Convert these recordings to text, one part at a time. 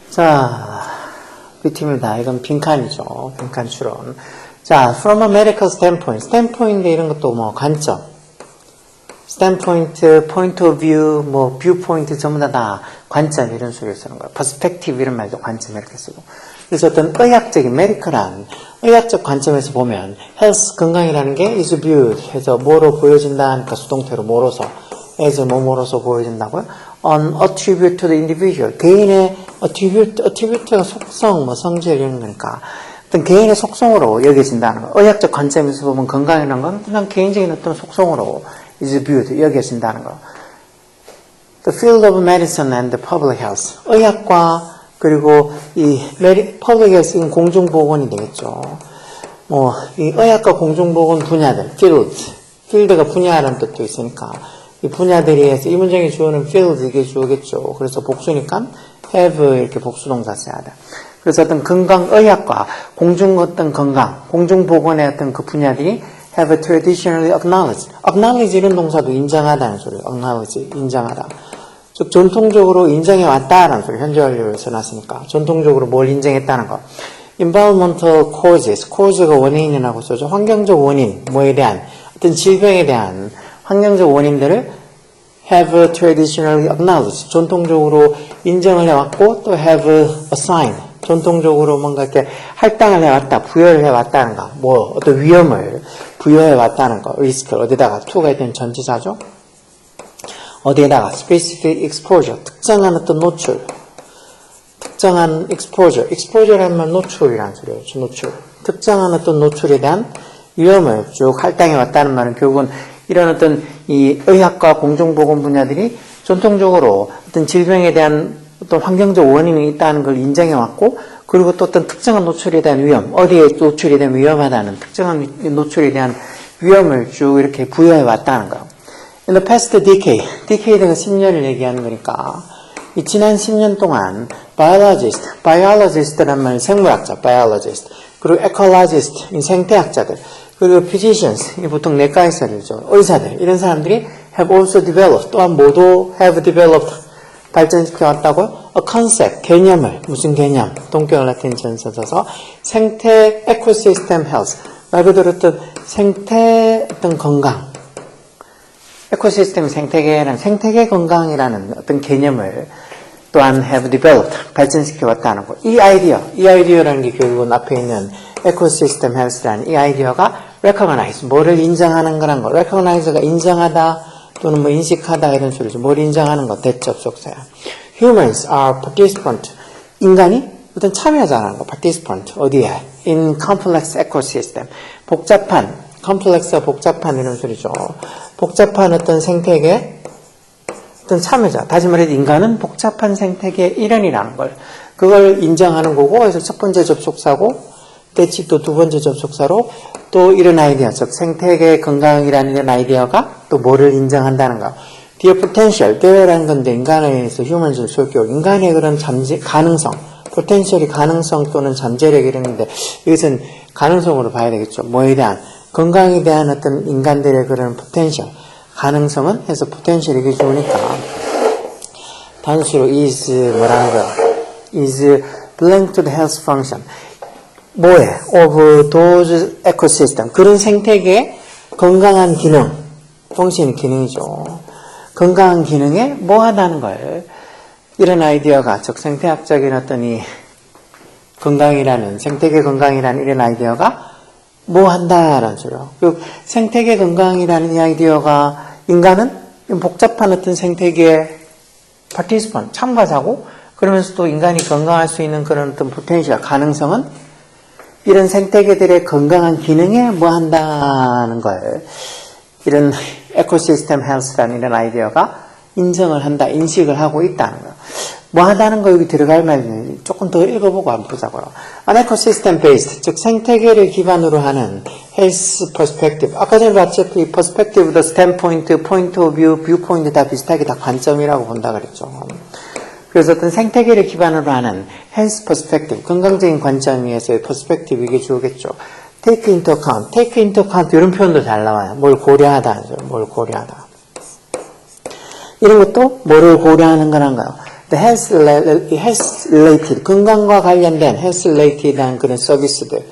자, B팀입니다. 이건 빈칸이죠. 빈칸 추론. 자, from a medical standpoint. standpoint 이런 것도 뭐 관점. standpoint, point of view, 뭐 viewpoint 전부 다 관점 이런 소리를 쓰는 거예요. perspective 이런 말도 관점 이렇게 쓰고. 그래서 어떤 의학적인 메디컬한 의학적 관점에서 보면 health 건강이라는 게 is viewed 해서 뭐로 보여진다 하니까 수동태로 뭐로서 as 뭐로서 보여진다고요? on attribute to the individual. 개인의 attribute가 속성, 뭐 성질 이런 거니까 어떤 개인의 속성으로 여겨진다는 거. 의학적 관점에서 보면 건강이라는 건 그냥 개인적인 어떤 속성으로 is viewed, 여겨진다는 거. The field of medicine and public health. 의학과 그리고 이 public health는 공중보건이 되겠죠. 뭐 이 의학과 공중보건 분야들, field가 분야라는 뜻도 있으니까 이 분야들이 해서 이 문장의 주어는 field 이게 주어겠죠. 그래서 복수니까 have 이렇게 복수동사 써야 돼. 그래서 어떤 건강 의학과 공중 어떤 건강, 공중보건의 어떤 그 분야들이 have traditionally acknowledged. acknowledge 이런 동사도 인정하다는 소리예요. acknowledge, 인정하다. 즉 전통적으로 인정해 왔다라는 소리. 현재 완료를 써놨으니까 전통적으로 뭘 인정했다는 거. environmental causes, cause가 원인이라고 써죠. 환경적 원인, 뭐에 대한 어떤 질병에 대한 환경적 원인들을 have traditionally acknowledged. 전통적으로 인정을 해왔고 또 have assigned. 전통적으로 뭔가 이렇게 할당을 해왔다, 부여를 해왔다는 거. 뭐 어떤 위험을 부여해왔다는 거. 리스크를 어디다가 to가 있던 전치사죠. 어디에다가 specific exposure, 특정한 어떤 노출, 특정한 exposure라는 말 노출이라는 소리예요. 노출. 특정한 어떤 노출에 대한 위험을 쭉 할당해 왔다는 말은 결국은 이런 어떤 이 의학과 공중보건 분야들이 전통적으로 어떤 질병에 대한 어떤 환경적 원인이 있다는 걸 인정해 왔고, 그리고 또 어떤 특정한 노출에 대한 위험, 어디에 노출에 대한 위험하다는 특정한 노출에 대한 위험을 쭉 이렇게 부여해 왔다는 거. In the past decade가 10년을 얘기하는 거니까 이 지난 10년 동안 biologist란 말은 생물학자, biologist, 그리고 ecologist, 생태학자들, 그리고 physicians, 보통 내과 의사들이죠, 의사들, 이런 사람들이 have also developed, 또한 모두 have developed, 발전시켜 왔다고요? A concept, 개념을, 무슨 개념? 동격을 라틴 전서 써서 생태 ecosystem health, 말 그대로 어떤 생태 어떤 건강, 에코시스템 생태계 건강이라는 어떤 개념을 또한 have developed, 발전시켜 왔다는 거. 이 아이디어라는 게 결국은 앞에 있는 에코시스템 헬스라는 이 아이디어가 recognize, 뭐를 인정하는 거란 거. recognize가 인정하다 또는 뭐 인식하다 이런 소리죠. 뭘 인정하는 거, 대접속사야. humans are participant, 인간이 어떤 참여자라는 거, participant, 어디에? in complex ecosystem, 복잡한, 컴플렉스가 복잡한 이런 소리죠. 복잡한 어떤 생태계, 어떤 참여자. 다시 말해서 인간은 복잡한 생태계의 일원이라는 걸. 그걸 인정하는 거고, 그래서 첫 번째 접속사고, 대치 또 두 번째 접속사로 또 이런 아이디어, 즉 생태계 건강이라는 이런 아이디어가 또 뭐를 인정한다는 거. Their potential, there라는 건데 인간에 의해서 humans를 설교, 인간의 그런 가능성, potential이 가능성 또는 잠재력 이런 건데 이것은 가능성으로 봐야 되겠죠. 뭐에 대한? 건강에 대한 어떤 인간들의 그런 potential, 가능성은 해서 potential이 좋으니까 단수로 is 뭐라는 거야? is belong to the health function. 뭐에? of those ecosystem. 그런 생태계의 건강한 기능. function 기능이죠. 건강한 기능에 뭐 하다는 걸. 이런 아이디어가, 즉 생태학적인 어떤 이 건강이라는, 생태계 건강이라는 이런 아이디어가 뭐 한다라는 소리요. 그 생태계 건강이라는 이 아이디어가 인간은 복잡한 어떤 생태계의 participant, 참가자고, 그러면서 또 인간이 건강할 수 있는 그런 어떤 potential, 가능성은 이런 생태계들의 건강한 기능에 뭐 한다는 걸. 이런 에코시스템 헬스라는 이런 아이디어가 인정을 한다, 인식을 하고 있다는 거예요. 뭐 한다는 거 여기 들어갈 말은 조금 더 읽어보고 한번 보자고요. An ecosystem based, 즉 생태계를 기반으로 하는 health perspective. 아까 전에 봤죠? 이 perspective, the standpoint, point of view, viewpoint 다 비슷하게 다 관점이라고 본다 그랬죠. 그래서 어떤 생태계를 기반으로 하는 health perspective, 건강적인 관점 위에서의 perspective 이게 주겠죠. take into account. take into account 이런 표현도 잘 나와요. 뭘 고려하다. 뭘 고려하다. 이런 것도 뭐를 고려하는 거란가요? The health related, 건강과 관련된 health related한 그런 서비스들.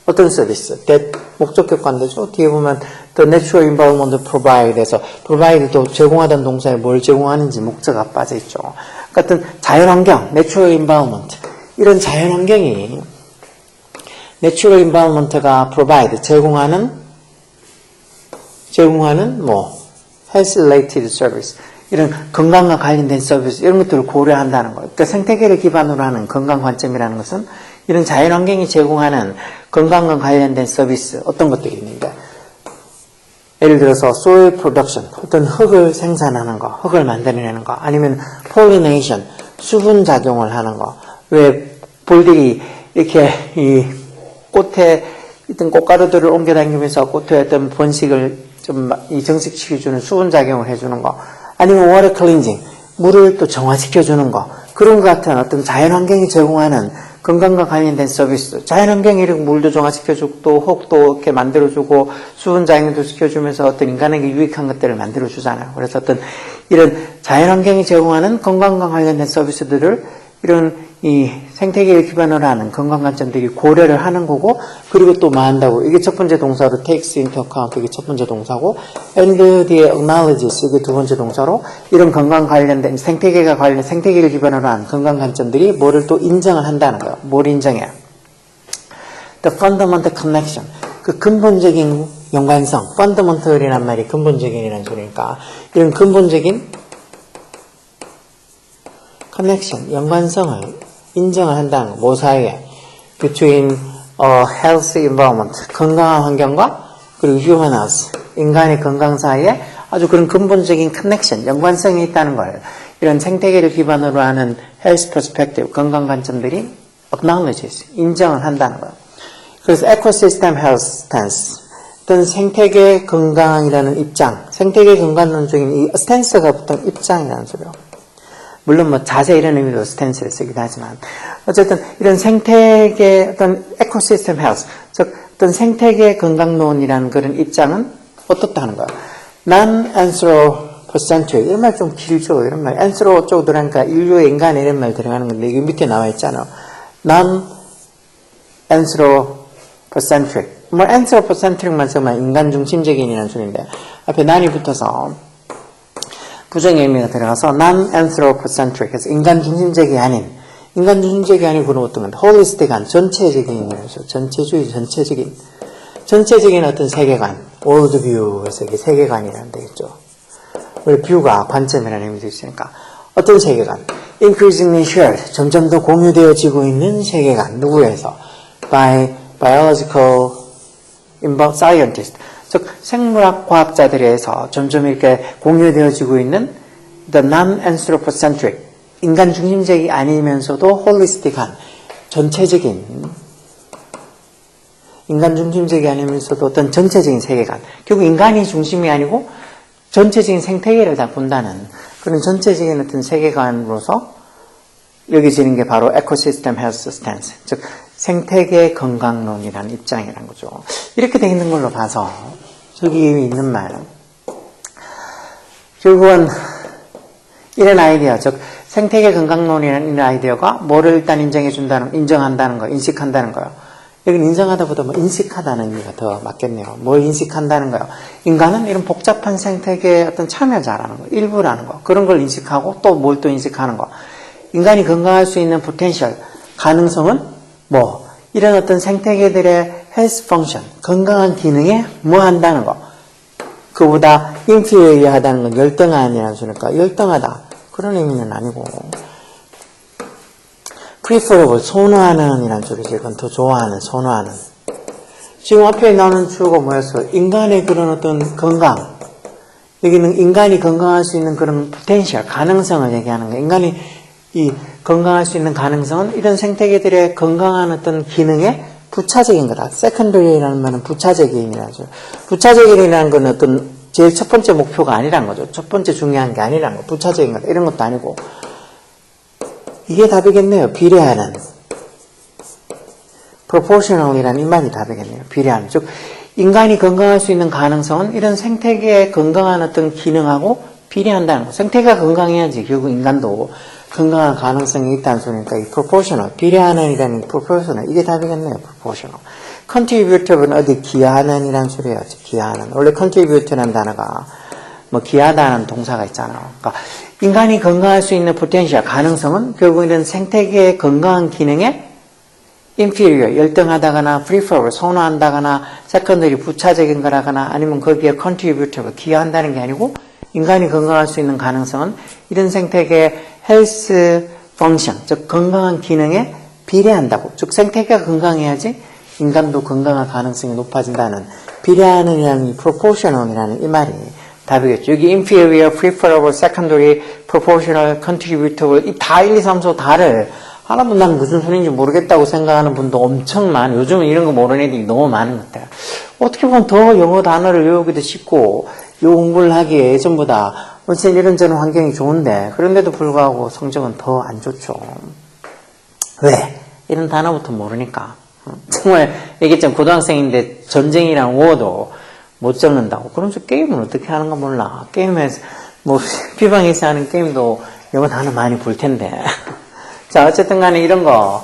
어떤 서비스? that 목적격관도죠. 뒤에 보면 the natural environment provide에서 provide도 제공하던 동사에 뭘 제공하는지 목적어가 빠져있죠. 그러니까 어떤 자연환경, natural environment. 이런 자연환경이 natural environment가 provide, 제공하는 뭐 health related service. 이런 건강과 관련된 서비스, 이런 것들을 고려한다는 거예요. 그러니까 생태계를 기반으로 하는 건강 관점이라는 것은 이런 자연환경이 제공하는 건강과 관련된 서비스, 어떤 것들이 있는데, 예를 들어서 soil production, 어떤 흙을 생산하는 거, 흙을 만들어내는 거, 아니면 pollination, 수분 작용을 하는 거. 왜 볼들이 이렇게 이 꽃에 어떤 꽃가루들을 옮겨다니면서 꽃에 어떤 번식을 좀 정식시켜주는 수분 작용을 해주는 거. 아니면 water cleansing, 물을 또 정화시켜주는 거. 그런 것 같은 어떤 자연환경이 제공하는 건강과 관련된 서비스. 자연환경이 이렇게 물도 정화시켜주고 또 흙도 이렇게 만들어주고 수분 작용도 시켜주면서 어떤 인간에게 유익한 것들을 만들어주잖아요. 그래서 어떤 이런 자연환경이 제공하는 건강과 관련된 서비스들을 이런 이 생태계를 기반으로 하는 건강관점들이 고려를 하는 거고, 그리고 또 뭐 한다고, 이게 첫 번째 동사로 takes into account, 이게 첫 번째 동사고, and 뒤에 acknowledges, 이게 두 번째 동사로 이런 건강 관련된 생태계를 기반으로 한 건강관점들이 뭐를 또 인정을 한다는 거예요. 뭘 인정해요? The fundamental connection, 그 근본적인 연관성, fundamental이란 말이 근본적인이라는 소리니까 이런 근본적인 connection, 연관성을 인정을 한다는 거. 뭐 사이에? between health environment, 건강한 환경과 그리고 human health, 인간의 건강 사이에 아주 그런 근본적인 connection, 연관성이 있다는 걸 이런 생태계를 기반으로 하는 health perspective, 건강 관점들이 acknowledges, 인정을 한다는 거예요. 그래서 ecosystem health stance, 어떤 생태계 건강이라는 입장, 생태계 건강론적인 이 stance가 보통 입장이라는 소리예요. 물론 뭐 자세 이런 의미로 스탠스를 쓰기도 하지만 어쨌든 이런 생태계 어떤 에코시스템 헬스, 즉 어떤 생태계 건강론이라는 그런 입장은 어떻다는 거야. non-anthropocentric, 이런 말 좀 길죠. 이런 말 anthro 쪽으로 들어가니까 인류의 인간 이런 말 들어가는 건데 이게 밑에 나와 있잖아. non-anthropocentric, 뭐 anthropocentric만 쓰면 인간 중심적인이라는 소리인데 앞에 nan이 붙어서 부정의 의미가 들어가서 non-anthropocentric, 해서 인간 중심적이 아닌 그런 어떤 건데, holistic한, 전체적인, 전체주의, 전체적인 어떤 세계관, world view에서 이게 세계관이라는 되겠죠. 우리 뷰가 관점이라는 의미도 있으니까. 어떤 세계관? increasingly shared, 점점 더 공유되어지고 있는 세계관, 누구에서? by biological scientists. 즉 생물학 과학자들에서 점점 이렇게 공유되어지고 있는 the non-anthropocentric, 인간 중심적이 아니면서도 holistic한, 전체적인, 인간 중심적이 아니면서도 어떤 전체적인 세계관. 결국 인간이 중심이 아니고 전체적인 생태계를 다 본다는 그런 전체적인 어떤 세계관으로서 여겨지는 게 바로 에코시스템 헬스 스탠스, 즉 생태계 건강론이라는 입장이라는 거죠. 이렇게 돼 있는 걸로 봐서 저기 있는 말, 결국은 이런 아이디어, 즉 생태계 건강론이라는 이런 아이디어가 뭐를 일단 인정한다는 거, 인식한다는 거예요. 여기는 인정하다보다 뭐 인식하다는 의미가 더 맞겠네요. 뭘 인식한다는 거예요? 인간은 이런 복잡한 생태계의 어떤 참여자라는 거, 일부라는 거, 그런 걸 인식하고 또 뭘 또 인식하는 거. 인간이 건강할 수 있는 포텐셜, 가능성은 뭐 이런 어떤 생태계들의 헬스 펑션, 건강한 기능에 뭐 한다는 거. 그보다 인피리어하다는 건 열등한이라는 소리니까 열등하다. 그런 의미는 아니고 preferable, 선호하는 이라는 소리지. 이건 더 좋아하는, 선호하는. 지금 앞에 나오는 주어가 뭐였어? 인간의 그런 어떤 건강. 여기는 인간이 건강할 수 있는 그런 포텐셜, 가능성을 얘기하는 거예요. 인간이 이 건강할 수 있는 가능성은 이런 생태계들의 건강한 어떤 기능에 부차적인 거다. secondary라는 말은 부차적인이라는 거죠. 부차적인이라는 건 어떤 제일 첫 번째 목표가 아니라는 거죠. 첫 번째 중요한 게 아니라는 거. 부차적인 거다. 이런 것도 아니고. 이게 답이겠네요. 비례하는. proportional이라는 이 말이 답이겠네요. 비례하는. 즉, 인간이 건강할 수 있는 가능성은 이런 생태계의 건강한 어떤 기능하고 비례한다는 거. 생태계가 건강해야지 결국 인간도 건강한 가능성이 있다는 소리니까 이 proportional, 비례하는 이라는 proportional, 이게 답이겠네요. proportional. contributive는 어디 기여하는 이라는 소리예요. 기여하는. 원래 contribute라는 단어가 뭐 기하다는 동사가 있잖아요. 그러니까 인간이 건강할 수 있는 potential, 가능성은 결국 이런 생태계의 건강한 기능에 inferior, 열등하다거나 prefer, 선호한다거나 secondary, 부차적인 거라거나 아니면 거기에 contributive, 기여한다는 게 아니고 인간이 건강할 수 있는 가능성은 이런 생태계의 health function, 즉 건강한 기능에 비례한다고. 즉 생태계가 건강해야지 인간도 건강할 가능성이 높아진다는 비례하는 이라는 proportional이라는 이 말이 답이겠죠. 여기 inferior, preferable, secondary, proportional, contributive 이 다 1, 2, 3, 4 다를 하나도 난 무슨 소리인지 모르겠다고 생각하는 분도 엄청 많아요. 요즘은 이런 거 모르는 애들이 너무 많은 것 같아요. 어떻게 보면 더 영어 단어를 외우기도 쉽고 요 공부를 하기에 예전보다 훨씬 이런저런 환경이 좋은데 그런데도 불구하고 성적은 더 안 좋죠. 왜? 이런 단어부터 모르니까. 정말 얘기했잖아. 고등학생인데 전쟁이랑 워도 못 적는다고. 그러면서 게임은 어떻게 하는가 몰라. 게임에서 뭐 피방에서 하는 게임도 영어 단어 많이 볼 텐데. 자, 어쨌든 간에 이런 거,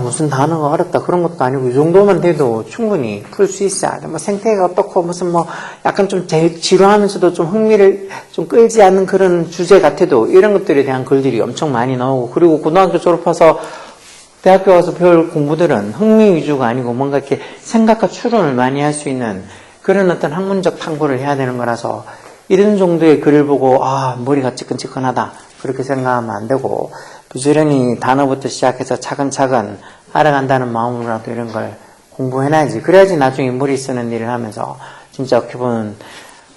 무슨 단어가 어렵다 그런 것도 아니고 이 정도만 돼도 충분히 풀 수 있어야 돼. 뭐 생태계가 어떻고 무슨 약간 좀 지루하면서도 좀 흥미를 좀 끌지 않는 그런 주제 같아도 이런 것들에 대한 글들이 엄청 많이 나오고 그리고 고등학교 졸업해서 대학교 와서 배울 공부들은 흥미 위주가 아니고 뭔가 이렇게 생각과 추론을 많이 할 수 있는 그런 어떤 학문적 탐구를 해야 되는 거라서 이런 정도의 글을 보고 머리가 찌끈찌끈하다 그렇게 생각하면 안 되고 부지런히 단어부터 시작해서 차근차근 알아간다는 마음으로라도 이런 걸 공부해놔야지. 그래야지 나중에 머리 쓰는 일을 하면서 진짜 어떻게 보면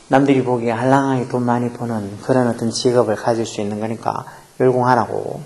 남들이 보기에 한량하게 돈 많이 버는 그런 어떤 직업을 가질 수 있는 거니까 열공하라고.